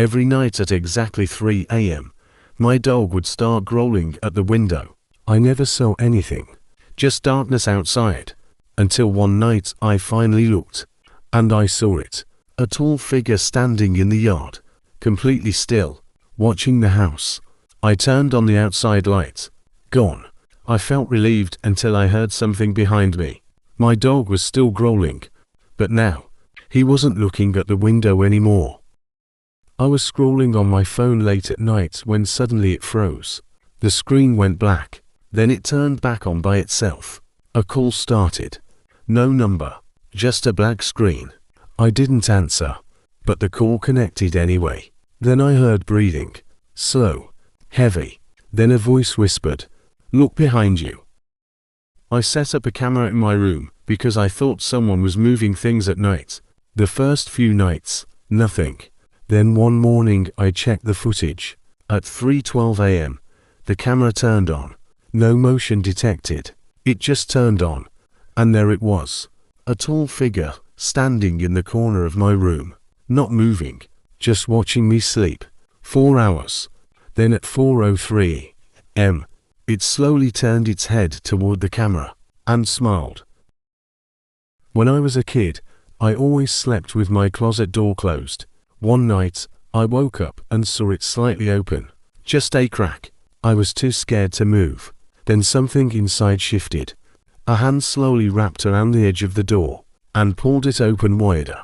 Every night at exactly 3 a.m., my dog would start growling at the window. I never saw anything, just darkness outside, until one night I finally looked, and I saw it. A tall figure standing in the yard, completely still, watching the house. I turned on the outside light. Gone. I felt relieved until I heard something behind me. My dog was still growling, but now, he wasn't looking at the window anymore. I was scrolling on my phone late at night when suddenly it froze. The screen went black, then it turned back on by itself. A call started. No number, just a black screen. I didn't answer, but the call connected anyway. Then I heard breathing, slow, heavy. Then a voice whispered, "Look behind you." I set up a camera in my room because I thought someone was moving things at night. The first few nights, nothing. Then one morning I checked the footage. At 3:12 a.m., the camera turned on. No motion detected. It just turned on. And there it was. A tall figure, standing in the corner of my room. Not moving, just watching me sleep. 4 hours. Then at 4:03 a.m., it slowly turned its head toward the camera, and smiled. When I was a kid, I always slept with my closet door closed. One night, I woke up and saw it slightly open. Just a crack. I was too scared to move. Then something inside shifted. A hand slowly wrapped around the edge of the door, and pulled it open wider.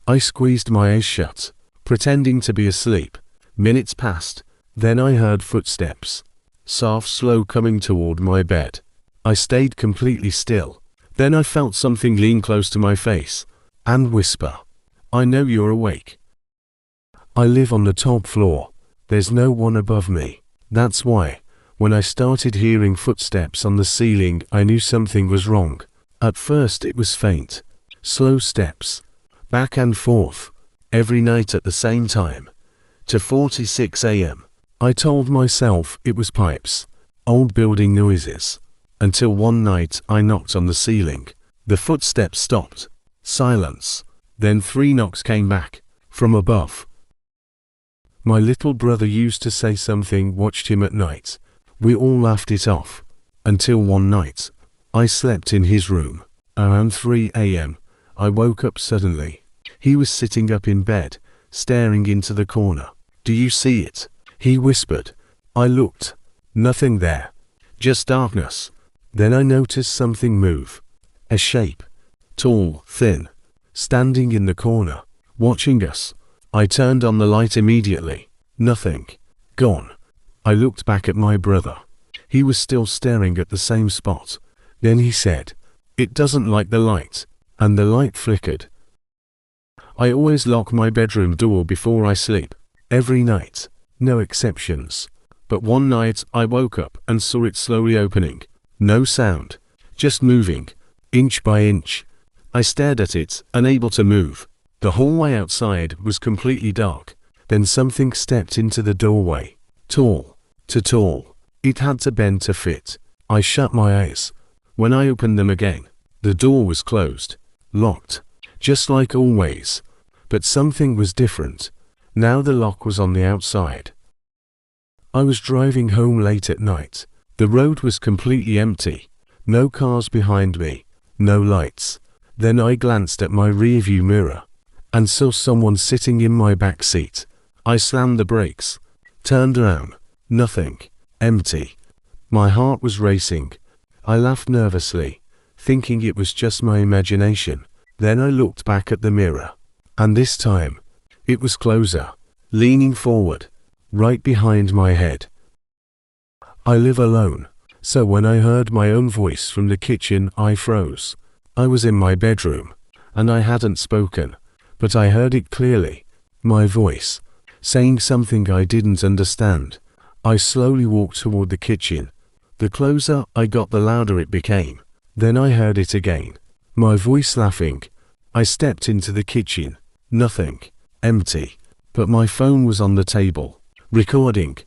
I squeezed my eyes shut, pretending to be asleep. Minutes passed, then I heard footsteps. Soft, slow, coming toward my bed. I stayed completely still. Then I felt something lean close to my face, and whisper, "I know you're awake." I live on the top floor. There's no one above me. That's why, when I started hearing footsteps on the ceiling, I knew something was wrong. At first it was faint, slow steps, back and forth, every night at the same time. To 4:46 a.m., I told myself it was pipes, old building noises, until one night I knocked on the ceiling. The footsteps stopped. Silence. Then 3 knocks came back, from above. My little brother used to say something watched him at night. We all laughed it off. Until one night, I slept in his room. Around 3 a.m., I woke up suddenly. He was sitting up in bed, staring into the corner. "Do you see it?" he whispered. I looked. Nothing there. Just darkness. Then I noticed something move. A shape. Tall, thin. Standing in the corner, watching us. I turned on the light immediately. Nothing. Gone. I looked back at my brother. He was still staring at the same spot. Then he said, "It doesn't like the light." And the light flickered. I always lock my bedroom door before I sleep. Every night. No exceptions. But one night I woke up and saw it slowly opening. No sound. Just moving. Inch by inch. I stared at it, unable to move. The hallway outside was completely dark. Then something stepped into the doorway. Tall. Too tall. It had to bend to fit. I shut my eyes. When I opened them again, the door was closed. Locked. Just like always. But something was different. Now the lock was on the outside. I was driving home late at night. The road was completely empty. No cars behind me. No lights. Then I glanced at my rearview mirror and saw someone sitting in my back seat. I slammed the brakes, turned around. Nothing. Empty. My heart was racing. I laughed nervously, thinking it was just my imagination. Then I looked back at the mirror, and this time, it was closer, leaning forward, right behind my head. I live alone, so when I heard my own voice from the kitchen, I froze. I was in my bedroom, and I hadn't spoken, but I heard it clearly, my voice, saying something I didn't understand. I slowly walked toward the kitchen. The closer I got, the louder it became. Then I heard it again, my voice laughing. I stepped into the kitchen. Nothing. Empty. But my phone was on the table, recording.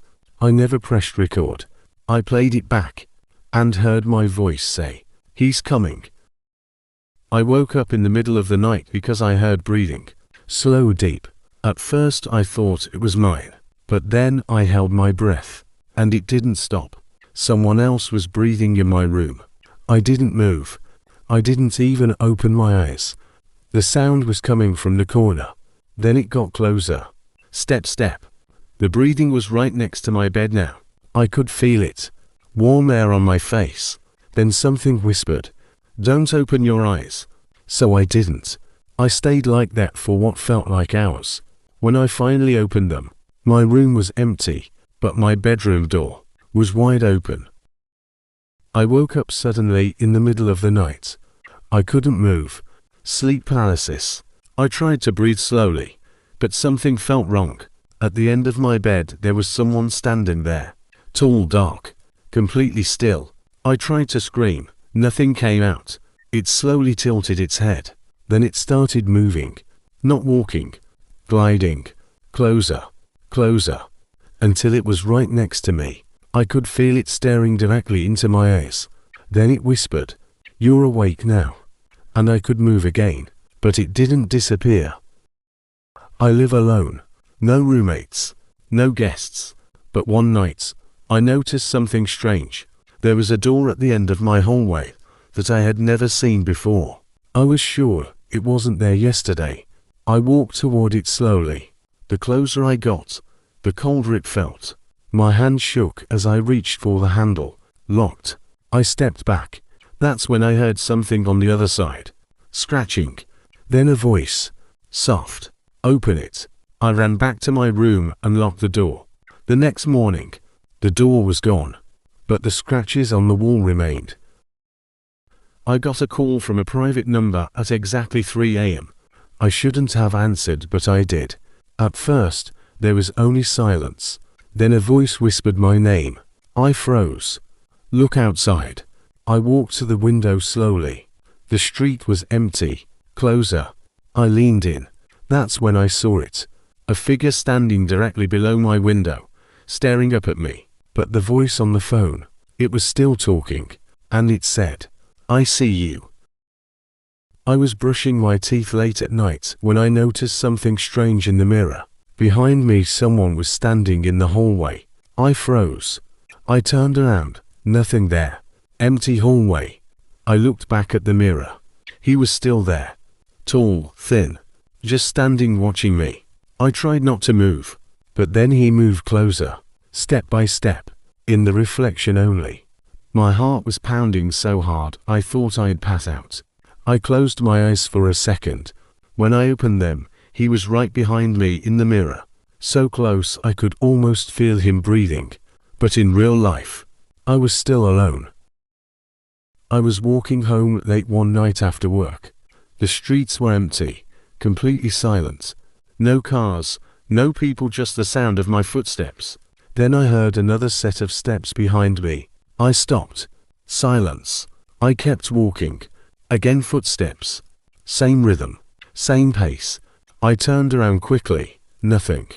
I never pressed record. I played it back, and heard my voice say, "He's coming." I woke up in the middle of the night because I heard breathing. Slow, deep. At first I thought it was mine, but then I held my breath, and it didn't stop. Someone else was breathing in my room. I didn't move. I didn't even open my eyes. The sound was coming from the corner. Then it got closer. Step, step. The breathing was right next to my bed now. I could feel it. Warm air on my face. Then something whispered, "Don't open your eyes." So I didn't. I stayed like that for what felt like hours. When I finally opened them, my room was empty, but my bedroom door was wide open. I woke up suddenly in the middle of the night. I couldn't move. Sleep paralysis. I tried to breathe slowly, but something felt wrong. At the end of my bed there was someone standing there. Tall, dark, completely still. I tried to scream. Nothing came out. It slowly tilted its head. Then it started moving. Not walking. Gliding. Closer. Closer. Until it was right next to me. I could feel it staring directly into my eyes. Then it whispered, "You're awake now." And I could move again. But it didn't disappear. I live alone. No roommates. No guests. But one night, I noticed something strange. There was a door at the end of my hallway that I had never seen before. I was sure it wasn't there yesterday. I walked toward it slowly. The closer I got, the colder it felt. My hand shook as I reached for the handle. Locked. I stepped back. That's when I heard something on the other side. Scratching. Then a voice. Soft. "Open it." I ran back to my room and locked the door. The next morning, the door was gone, but the scratches on the wall remained. I got a call from a private number at exactly 3 a.m. I shouldn't have answered, but I did. At first, there was only silence. Then a voice whispered my name. I froze. "Look outside." I walked to the window slowly. The street was empty. Closer. I leaned in. That's when I saw it. A figure standing directly below my window, staring up at me. But the voice on the phone, it was still talking, and it said, "I see you." I was brushing my teeth late at night when I noticed something strange in the mirror. Behind me someone was standing in the hallway. I froze. I turned around. Nothing there. Empty hallway. I looked back at the mirror. He was still there. Tall, thin, just standing watching me. I tried not to move, but then he moved closer, step by step, in the reflection only. My heart was pounding so hard I thought I'd pass out. I closed my eyes for a second. When I opened them, he was right behind me in the mirror, so close I could almost feel him breathing. But in real life, I was still alone. I was walking home late one night after work. The streets were empty, completely silent. No cars, no people, just the sound of my footsteps. Then I heard another set of steps behind me. I stopped. Silence. I kept walking. Again footsteps. Same rhythm. Same pace. I turned around quickly. Nothing.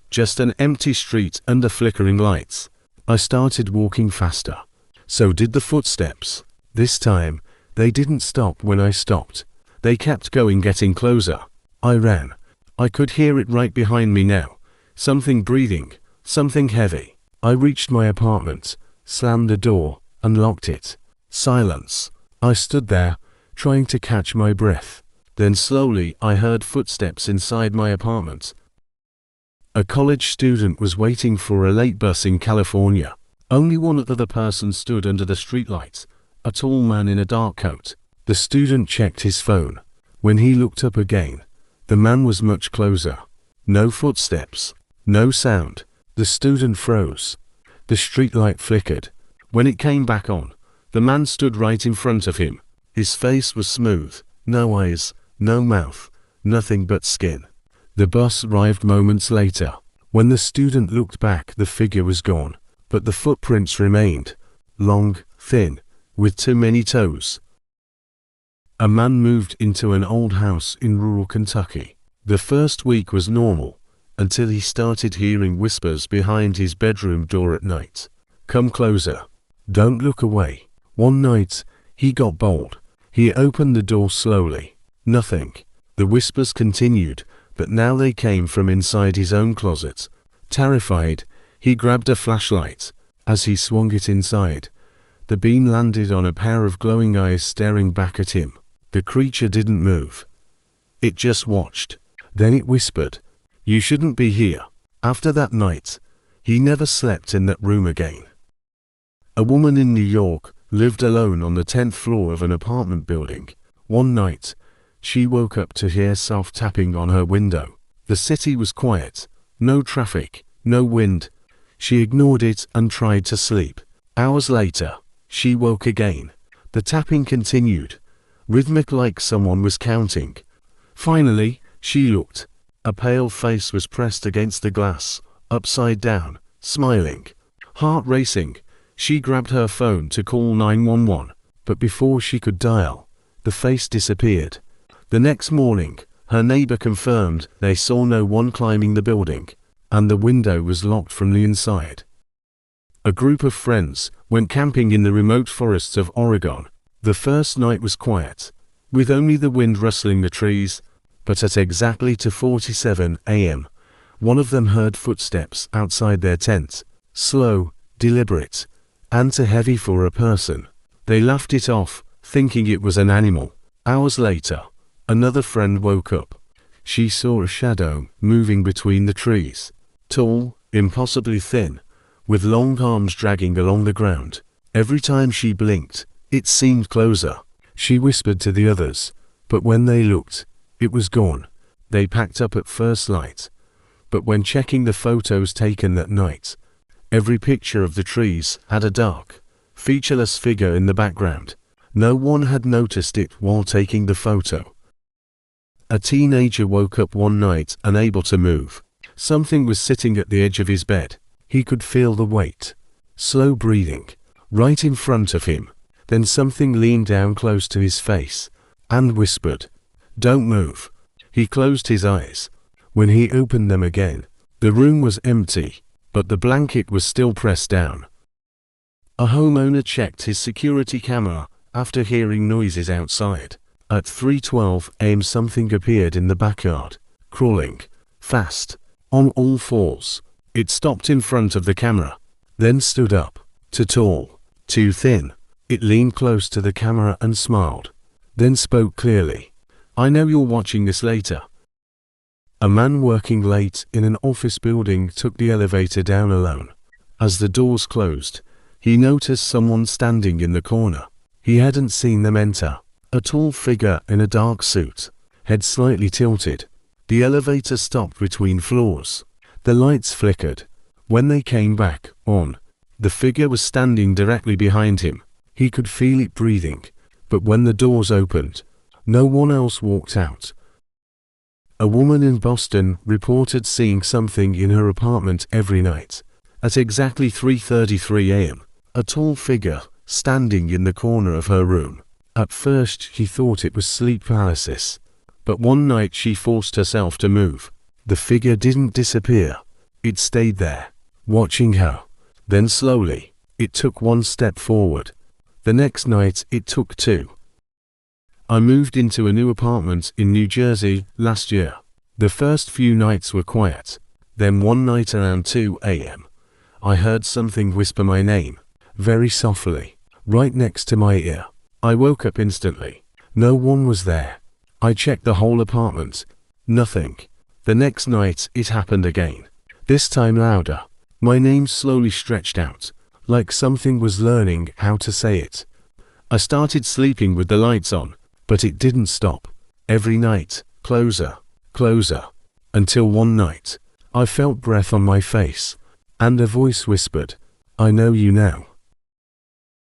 Just an empty street under flickering lights. I started walking faster. So did the footsteps. This time, they didn't stop when I stopped. They kept going, getting closer. I ran. I could hear it right behind me now. Something breathing. Something heavy. I reached my apartment, slammed the door, and locked it. Silence. I stood there, trying to catch my breath. Then slowly I heard footsteps inside my apartment. A college student was waiting for a late bus in California. Only one other person stood under the streetlights, a tall man in a dark coat. The student checked his phone. When he looked up again, the man was much closer. No footsteps. No sound. The student froze. The streetlight flickered. When it came back on, the man stood right in front of him. His face was smooth. No eyes, no mouth, nothing but skin. The bus arrived moments later. When the student looked back, the figure was gone, but the footprints remained. Long, thin, with too many toes. A man moved into an old house in rural Kentucky. The first week was normal, until he started hearing whispers behind his bedroom door at night. "Come closer. Don't look away." One night, he got bold. He opened the door slowly. Nothing. The whispers continued, but now they came from inside his own closet. Terrified, he grabbed a flashlight. As he swung it inside, the beam landed on a pair of glowing eyes staring back at him. The creature didn't move. It just watched. Then it whispered, "You shouldn't be here." After that night, he never slept in that room again. A woman in New York lived alone on the 10th floor of an apartment building. One night, she woke up to hear soft tapping on her window. The city was quiet. No traffic, no wind. She ignored it and tried to sleep. Hours later, she woke again. The tapping continued, rhythmic like someone was counting. Finally, she looked. A pale face was pressed against the glass, upside down, smiling. Heart racing, she grabbed her phone to call 911, but before she could dial, the face disappeared. The next morning, her neighbor confirmed they saw no one climbing the building, and the window was locked from the inside. A group of friends went camping in the remote forests of Oregon. The first night was quiet, with only the wind rustling the trees, but at exactly 2:47 a.m., one of them heard footsteps outside their tent, slow, deliberate, and too heavy for a person. They laughed it off, thinking it was an animal. Hours later, another friend woke up. She saw a shadow moving between the trees, tall, impossibly thin, with long arms dragging along the ground. Every time she blinked, it seemed closer. She whispered to the others, but when they looked, it was gone. They packed up at first light, but when checking the photos taken that night, every picture of the trees had a dark, featureless figure in the background. No one had noticed it while taking the photo. A teenager woke up one night unable to move. Something was sitting at the edge of his bed. He could feel the weight. Slow breathing, right in front of him. Then something leaned down close to his face and whispered, "Don't move." He closed his eyes. When he opened them again, the room was empty, but the blanket was still pressed down. A homeowner checked his security camera after hearing noises outside. At 3:12 a.m. something appeared in the backyard, crawling, fast, on all fours. It stopped in front of the camera, then stood up. Too tall, too thin. It leaned close to the camera and smiled, then spoke clearly. "I know you're watching this later." A man working late in an office building took the elevator down alone. As the doors closed, he noticed someone standing in the corner. He hadn't seen them enter. A tall figure in a dark suit, head slightly tilted. The elevator stopped between floors. The lights flickered. When they came back on, the figure was standing directly behind him. He could feel it breathing, but when the doors opened, no one else walked out. A woman in Boston reported seeing something in her apartment every night. At exactly 3:33 a.m., a tall figure standing in the corner of her room. At first she thought it was sleep paralysis, but one night she forced herself to move. The figure didn't disappear. It stayed there, watching her. Then slowly, it took one step forward. The next night it took two. I moved into a new apartment in New Jersey last year. The first few nights were quiet. Then one night around 2 a.m., I heard something whisper my name, very softly, right next to my ear. I woke up instantly. No one was there. I checked the whole apartment. Nothing. The next night it happened again. This time louder. My name slowly stretched out, like something was learning how to say it. I started sleeping with the lights on, but it didn't stop. Every night, closer, closer, until one night, I felt breath on my face, and a voice whispered, "I know you now."